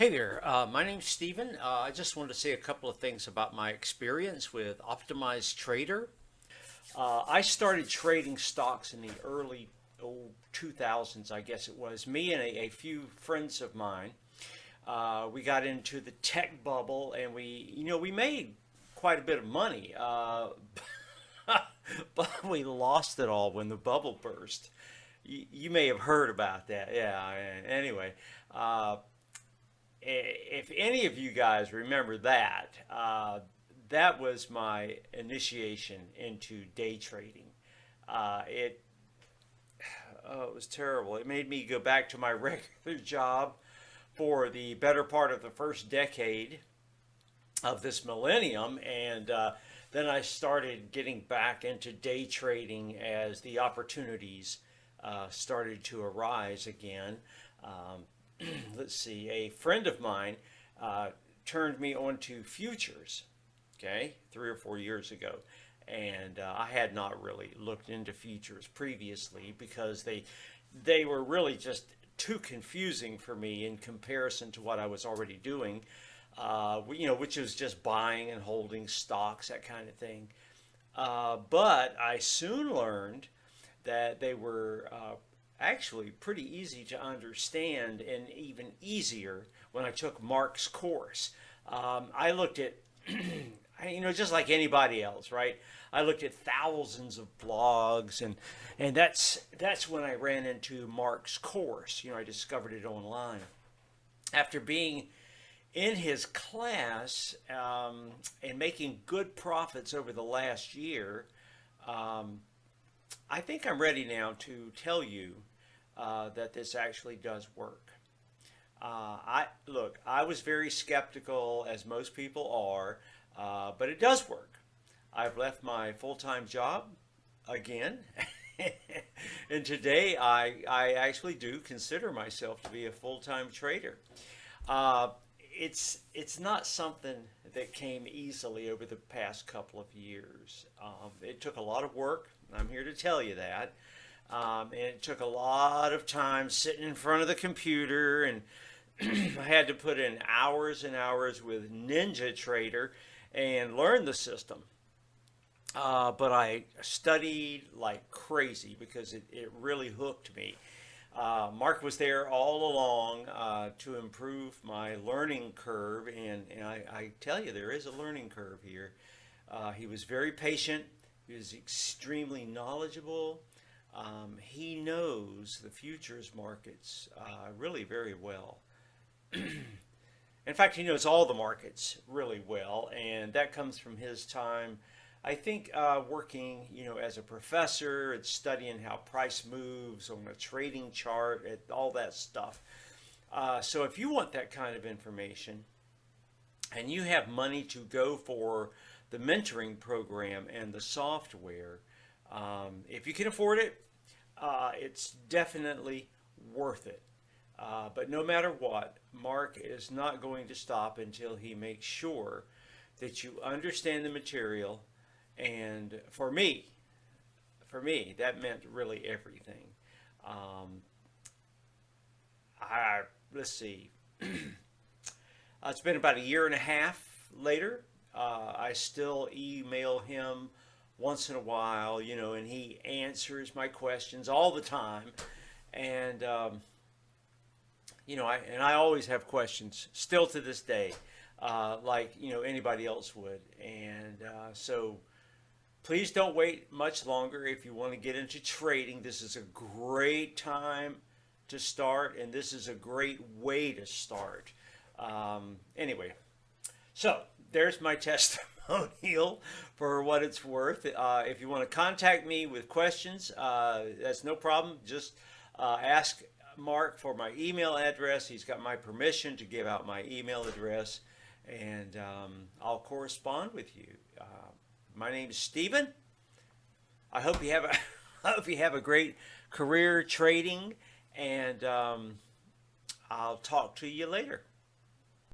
Hey there, my name's Steven. I just wanted to say a couple of things about my experience with Optimized Trader. I started trading stocks in the early 2000s, I guess it was. Me and a few friends of mine, we got into the tech bubble and we made quite a bit of money, but we lost it all when the bubble burst. You may have heard about that. Yeah, anyway. If any of you guys remember that, that was my initiation into day trading. It it was terrible. It made me go back to my regular job for the better part of the first decade of this millennium, and then I started getting back into day trading as the opportunities started to arise again. Um, let's see, a friend of mine turned me onto futures, okay, 3 or 4 years ago. And I had not really looked into futures previously because they were really just too confusing for me in comparison to what I was already doing, which was just buying and holding stocks, that kind of thing. But I soon learned that they were actually pretty easy to understand and even easier when I took Mark's course. I looked at, just like anybody else, right? I looked at thousands of blogs, and that's when I ran into Mark's course. I discovered it online after being in his class and making good profits over the last year. Um, I think I'm ready now to tell you that this actually does work. I look. I was very skeptical, as most people are, but it does work. I've left my full-time job again, and today I actually do consider myself to be a full-time trader. Uh, it's not something that came easily over the past couple of years. It took a lot of work. I'm here to tell you that. And it took a lot of time sitting in front of the computer, and I had to put in hours and hours with NinjaTrader and learn the system. But I studied like crazy because it really hooked me. Mark was there all along to improve my learning curve, and I tell you, there is a learning curve here. He was very patient, he was extremely knowledgeable. He knows the futures markets really very well. In fact, he knows all the markets really well, and that comes from his time, I think, working, as a professor and studying how price moves on a trading chart and all that stuff. So if you want that kind of information and you have money to go for the mentoring program and the software, if you can afford it, it's definitely worth it. But no matter what, Mark is not going to stop until he makes sure that you understand the material. And for me, that meant really everything. Um, let's see. It's been about a year and a half later. I still email him once in a while, and he answers my questions all the time. And I always have questions still to this day, like anybody else would. And so please don't wait much longer if you want to get into trading. This is a great time to start, and this is a great way to start. Anyway, so there's my testimonial for what it's worth. If you want to contact me with questions, that's no problem. Just ask Mark for my email address. He's got my permission to give out my email address, and I'll correspond with you. My name is Steven. I hope you have a I hope you have a great career trading, and I'll talk to you later.